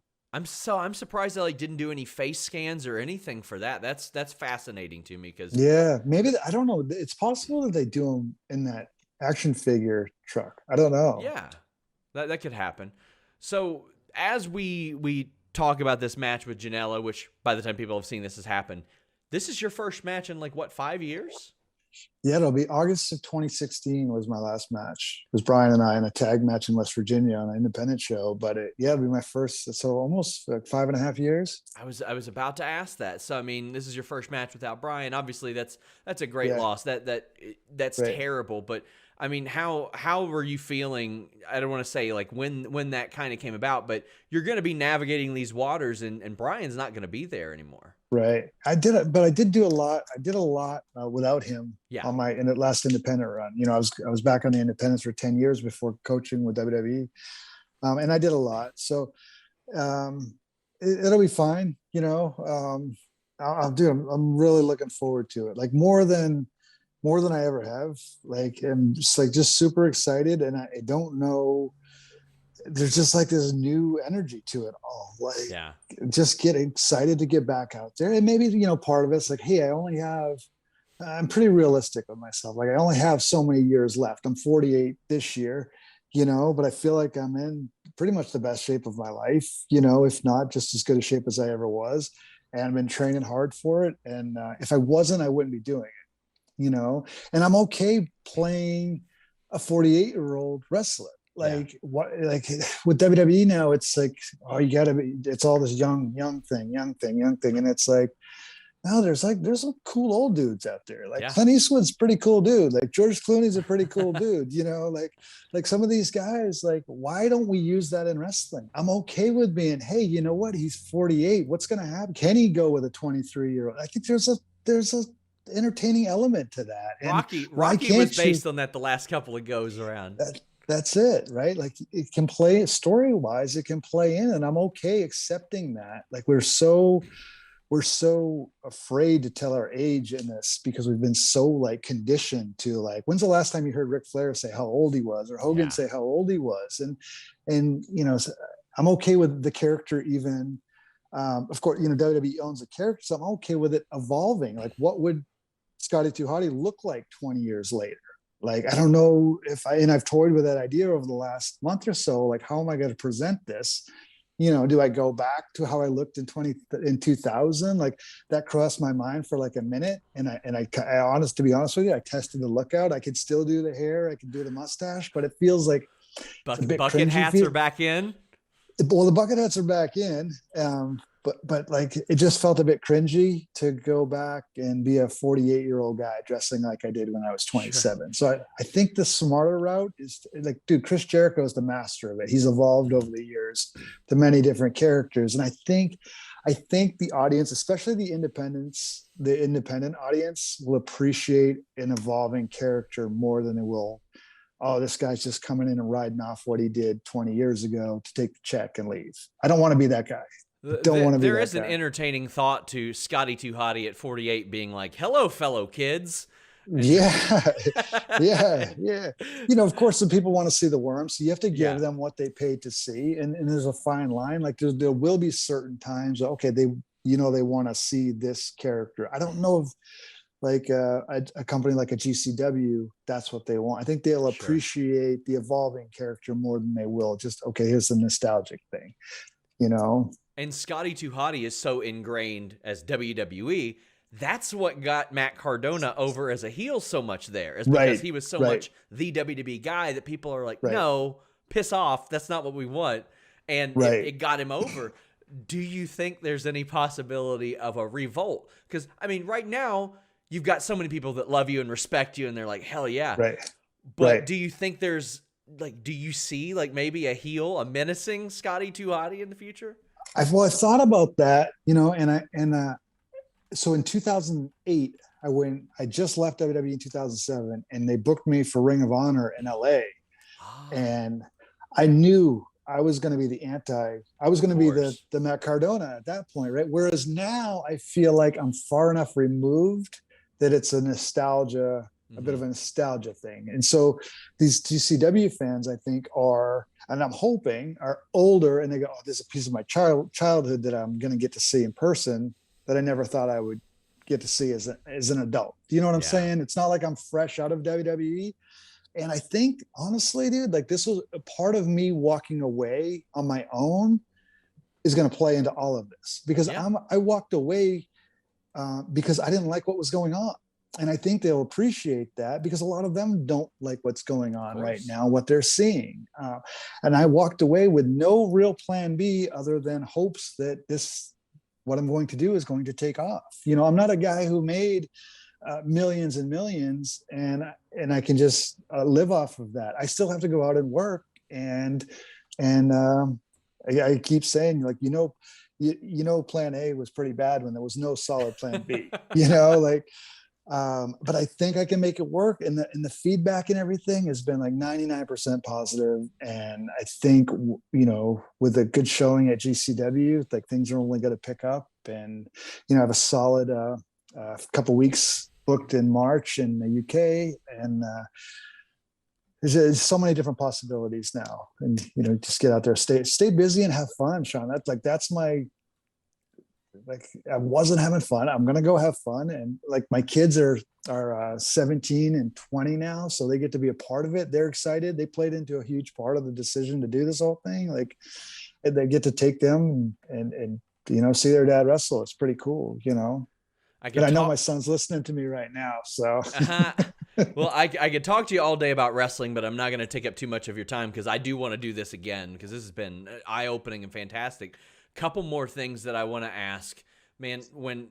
I'm surprised they like didn't do any face scans or anything for that. That's fascinating to me because Yeah, maybe I don't know. It's possible that they do them in that action figure truck. I don't know. yeah, that could happen. So as we talk about this match with Janela, which by the time people have seen this has happened, this is your first match in like what, 5 years? Yeah, it'll be August of 2016 was my last match. It was Brian and I in a tag match in West Virginia on an independent show. But it'll be my first, so almost like 5.5 years. I was about to ask that. So I mean, this is your first match without Brian. Obviously, that's a great loss. That's right. Terrible. But I mean, how were you feeling? I don't want to say like when that kind of came about, but you're going to be navigating these waters, and Brian's not going to be there anymore. Right. I did it, but I did do a lot. I did a lot without him on my last independent run. You know, I was back on the independents for 10 years before coaching with WWE. And I did a lot. So it'll be fine. You know, I'll do. I'm really looking forward to it. Like more than I ever have. Like, I'm just super excited. And I don't know. There's just like this new energy to it all. Like, just get excited to get back out there. And maybe, you know, part of it's like, hey, I'm pretty realistic with myself. Like, I only have so many years left. I'm 48 this year, you know, but I feel like I'm in pretty much the best shape of my life, you know, if not just as good a shape as I ever was. And I've been training hard for it. And if I wasn't, I wouldn't be doing it, you know, and I'm okay playing a 48-year-old wrestler. Like like with WWE now, it's like, oh, you gotta be, it's all this young thing. And it's like, no, there's some cool old dudes out there. Like Clint Eastwood's a pretty cool dude. Like George Clooney's a pretty cool dude, you know, like some of these guys, like, why don't we use that in wrestling? I'm okay with being, hey, you know what? He's 48. What's going to happen? Can he go with a 23-year-old? I think there's a entertaining element to that. And Rocky was based on that the last couple of goes around. That's it, right? Like, it can play story-wise, it can play in, and I'm okay accepting that. Like, we're so afraid to tell our age in this because we've been so like conditioned to like, when's the last time you heard Ric Flair say how old he was or Hogan say how old he was? And you know, I'm okay with the character even. Of course, you know, WWE owns the character, so I'm okay with it evolving. Like, what would Scotty 2 Hotty look like 20 years later? Like, I don't know I've toyed with that idea over the last month or so. Like, how am I going to present this? You know, do I go back to how I looked in 2000? Like, that crossed my mind for like a minute. And to be honest with you, I tested the look out. I could still do the hair. I could do the mustache, but it feels like bucket hats are back in. Well, the bucket hats are back in. But like, it just felt a bit cringy to go back and be a 48-year-old guy dressing like I did when I was 27. Sure. So I think the smarter route is like, dude, Chris Jericho is the master of it. He's evolved over the years to many different characters. And I think the audience, especially the independent audience, will appreciate an evolving character more than they will, oh, this guy's just coming in and riding off what he did 20 years ago to take the check and leave. I don't want to be that guy. There is an entertaining thought to Scotty 2 Hotty at 48 being like, hello, fellow kids. Yeah. You know, of course, the people want to see the worm, so you have to give them what they paid to see. And there's a fine line. Like, there will be certain times, okay, they want to see this character. I don't know if like a company like a GCW, that's what they want. I think they'll appreciate the evolving character more than they will just, okay, here's the nostalgic thing, you know? And Scotty 2 Hotty is so ingrained as WWE. That's what got Matt Cardona over as a heel so much there, is because he was so much the WWE guy that people are like, no, piss off. That's not what we want. And it got him over. Do you think there's any possibility of a revolt? Because, I mean, right now, you've got so many people that love you and respect you, and they're like, hell yeah. But do you think there's, like, do you see, like, maybe a heel, a menacing Scotty 2 Hotty in the future? I've thought about that, you know, so in 2008, I just left WWE in 2007, and they booked me for Ring of Honor in LA. And I knew I was going to be the Matt Cardona at that point, right? Whereas now I feel like I'm far enough removed that it's a nostalgia a bit of a nostalgia thing. And so these GCW fans, I think, and I'm hoping, are older, and they go, oh, this is a piece of my childhood that I'm going to get to see in person that I never thought I would get to see as an adult. Do you know what I'm saying? It's not like I'm fresh out of WWE. And I think, honestly, dude, like, this was a part of me walking away on my own is going to play into all of this, because I walked away because I didn't like what was going on. And I think they'll appreciate that, because a lot of them don't like what's going on right now, what they're seeing. And I walked away with no real plan B other than hopes that what I'm going to do is going to take off. You know, I'm not a guy who made millions and millions and I can just live off of that. I still have to go out and work. And I keep saying, like, plan A was pretty bad when there was no solid plan B, but I think I can make it work. And the feedback and everything has been like 99% positive. And I think, with a good showing at GCW, like, things are only going to pick up. And, I have a solid couple weeks booked in March in the UK. And there's so many different possibilities now. And, just get out there, stay busy and have fun, Sean. That's my, I wasn't having fun. I'm going to go have fun. And like, my kids are 17 and 20 now. So they get to be a part of it. They're excited. They played into a huge part of the decision to do this whole thing. Like, they get to take them and see their dad wrestle. It's pretty cool, I know my son's listening to me right now. So, well, I could talk to you all day about wrestling, but I'm not going to take up too much of your time, because I do want to do this again, because this has been eye-opening and fantastic. Couple more things that I want to ask, man. When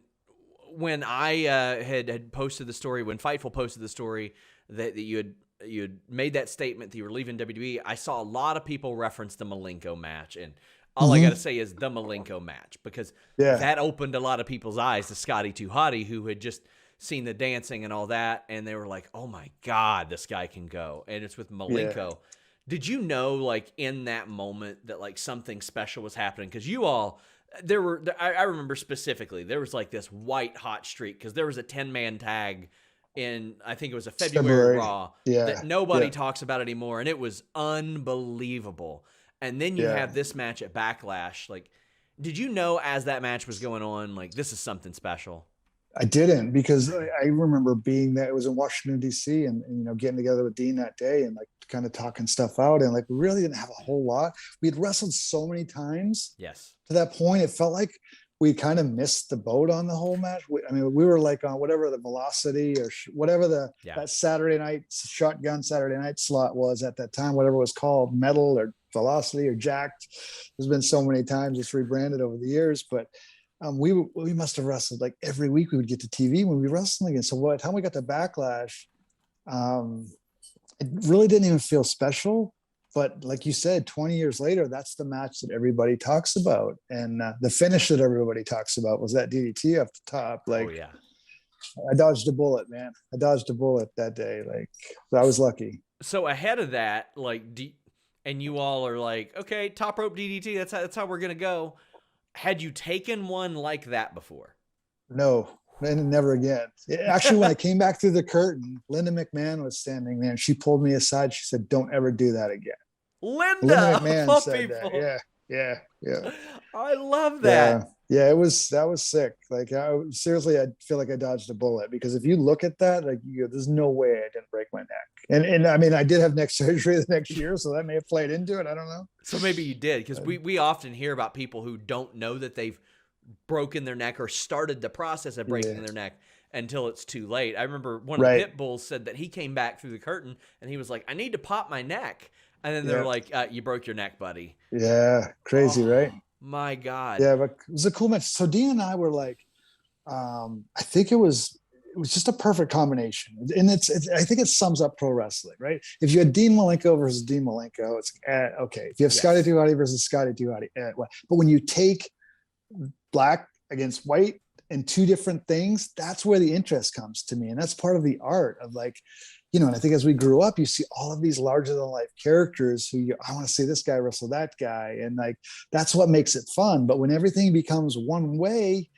I had posted the story, when Fightful posted the story that you had made that statement that you were leaving WWE, I saw a lot of people reference the Malenko match, and all I got to say is the Malenko match, because that opened a lot of people's eyes to Scotty to Hotty, who had just seen the dancing and all that, and they were like, "Oh my God, this guy can go!" And it's with Malenko. Yeah. Did you know, like, in that moment that, like, something special was happening? Because I remember specifically, there was like this white hot streak, because there was a 10-man tag in, I think it was a February Raw that nobody talks about anymore, and it was unbelievable. And then you have this match at Backlash. Like, did you know as that match was going on, like, this is something special? I didn't, because I remember being there. It was in Washington, D.C. and getting together with Dean that day and, like, kind of talking stuff out. And, like, we really didn't have a whole lot. We had wrestled so many times. Yes. To that point, it felt like we kind of missed the boat on the whole match. We were like on whatever the Velocity or whatever that Saturday night shotgun Saturday night slot was at that time, whatever it was called, Metal or Velocity or Jacked. There's been so many times it's rebranded over the years, but we must have wrestled like every week. We would get to TV when we were wrestling again. So by the time we got to Backlash, it really didn't even feel special. But like you said, 20 years later, that's the match that everybody talks about. And the finish that everybody talks about was that DDT off the top. Like, I dodged a bullet, man. I dodged a bullet that day. Like, I was lucky. So ahead of that, like, and you all are like, okay, top rope DDT, that's how we're going to go. Had you taken one like that before? No, and never again. Actually, when I came back through the curtain, Linda McMahon was standing there, and she pulled me aside. She said, "Don't ever do that again." Linda McMahon said that. Yeah. I love that. Yeah, that was sick. Like, I feel like I dodged a bullet, because if you look at that, like, there's no way I didn't break my neck. And I mean, I did have neck surgery the next year, so that may have played into it. I don't know. So maybe you did, because we often hear about people who don't know that they've broken their neck or started the process of breaking their neck until it's too late. I remember one of the pit bulls said that he came back through the curtain and he was like, "I need to pop my neck." And then they're like, "You broke your neck, buddy." Yeah. Crazy, right? My God. Yeah, but it was a cool match. So Dean and I were like, I think it was just a perfect combination. And I think it sums up pro wrestling, right? If you had Dean Malenko versus Dean Malenko, it's okay. If you have Scotty to Hotty versus Scotty to Hotty, but when you take black against white and two different things, that's where the interest comes to me. And that's part of the art of, like, and I think as we grew up, you see all of these larger than life characters who I want to see this guy wrestle that guy. And, like, that's what makes it fun. But when everything becomes one way,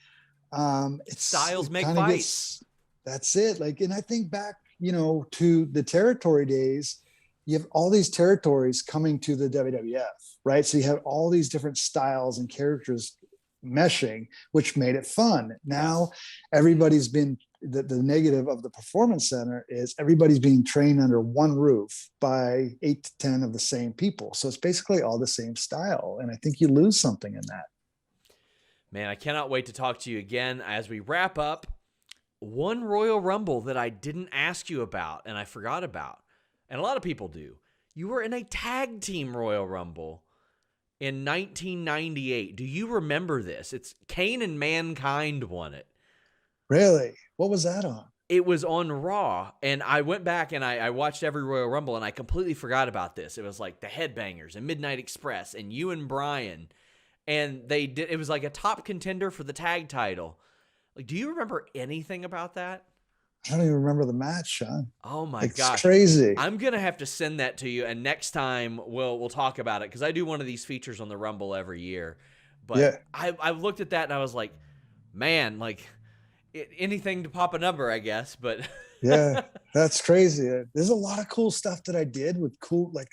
styles make fights. That's it. Like, and I think back to the territory days, you have all these territories coming to the WWF, right? So you have all these different styles and characters meshing, which made it fun. Now everybody's been, the negative of the Performance Center is everybody's being trained under one roof by 8 to 10 of the same people. So it's basically all the same style. And I think you lose something in that. Man, I cannot wait to talk to you again as we wrap up. One Royal Rumble that I didn't ask you about and I forgot about, and a lot of people do. You were in a tag team Royal Rumble in 1998. Do you remember this? It's Kane and Mankind won it. Really? What was that on? It was on Raw, and I went back and I watched every Royal Rumble, and I completely forgot about this. It was like the Headbangers and Midnight Express and you and Brian, and it was like a top contender for the tag title. Like, do you remember anything about that? I don't even remember the match, Sean. Oh my gosh. It's crazy. I'm going to have to send that to you, and next time we'll talk about it, because I do one of these features on the Rumble every year. But yeah. I looked at that and I was like, man, like anything to pop a number, I guess. But yeah, that's crazy. There's a lot of cool stuff that I did with cool, like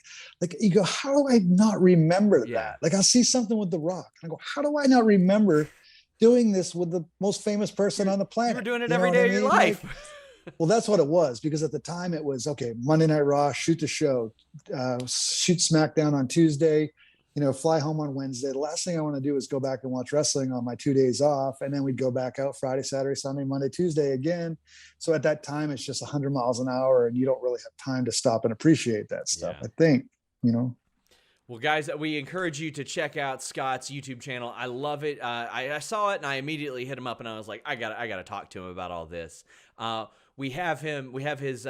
you go, how do I not remember that? Like I'll see something with The Rock. And I go, how do I not remember doing this with the most famous person on the planet? You were doing it every day of your life. Well, that's what it was, because at the time it was, okay, Monday Night Raw, shoot the show, shoot SmackDown on Tuesday, fly home on Wednesday. The last thing I want to do is go back and watch wrestling on my 2 days off. And then we'd go back out Friday, Saturday, Sunday, Monday, Tuesday again. So at that time, it's just 100 miles an hour and you don't really have time to stop and appreciate that stuff. I think, Well, guys, we encourage you to check out Scott's YouTube channel. I love it. I saw it and I immediately hit him up and I was like, I got to talk to him about all this. We have his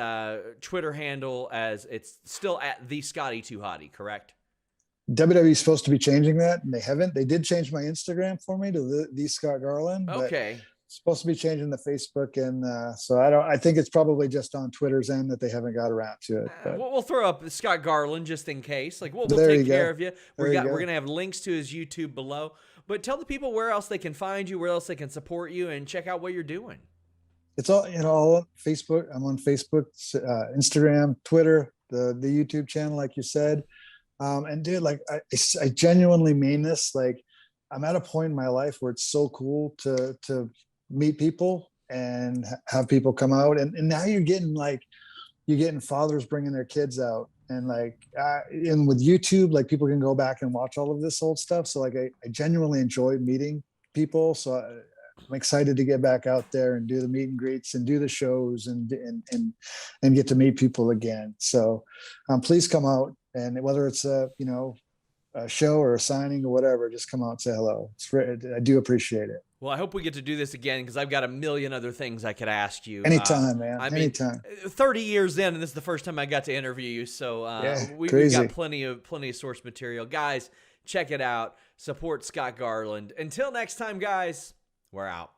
Twitter handle as it's still at the Scotty Too Hotty, correct? WWE is supposed to be changing that, and they haven't. They did change my Instagram for me to the Scott Garland. Okay. Supposed to be changing the Facebook, and so I think it's probably just on Twitter's end that they haven't got around to it. We'll throw up Scott Garland just in case. Like we'll take care of you. We're gonna have links to his YouTube below. But tell the people where else they can find you, where else they can support you, and check out what you're doing. It's all all Facebook. I'm on Facebook, Instagram, Twitter, the YouTube channel, like you said. And dude, like I genuinely mean this. Like I'm at a point in my life where it's so cool to meet people and have people come out. And now you're getting fathers bringing their kids out. And and with YouTube, like people can go back and watch all of this old stuff. So like I genuinely enjoy meeting people. So I'm excited to get back out there and do the meet and greets and do the shows and get to meet people again. So please come out. And whether it's a show or a signing or whatever, just come out and say hello. I do appreciate it. Well, I hope we get to do this again, because I've got a million other things I could ask you. Anytime, man. Anytime. 30 years in, and this is the first time I got to interview you. So we've got plenty of source material. Guys, check it out. Support Scott Garland. Until next time, guys, we're out.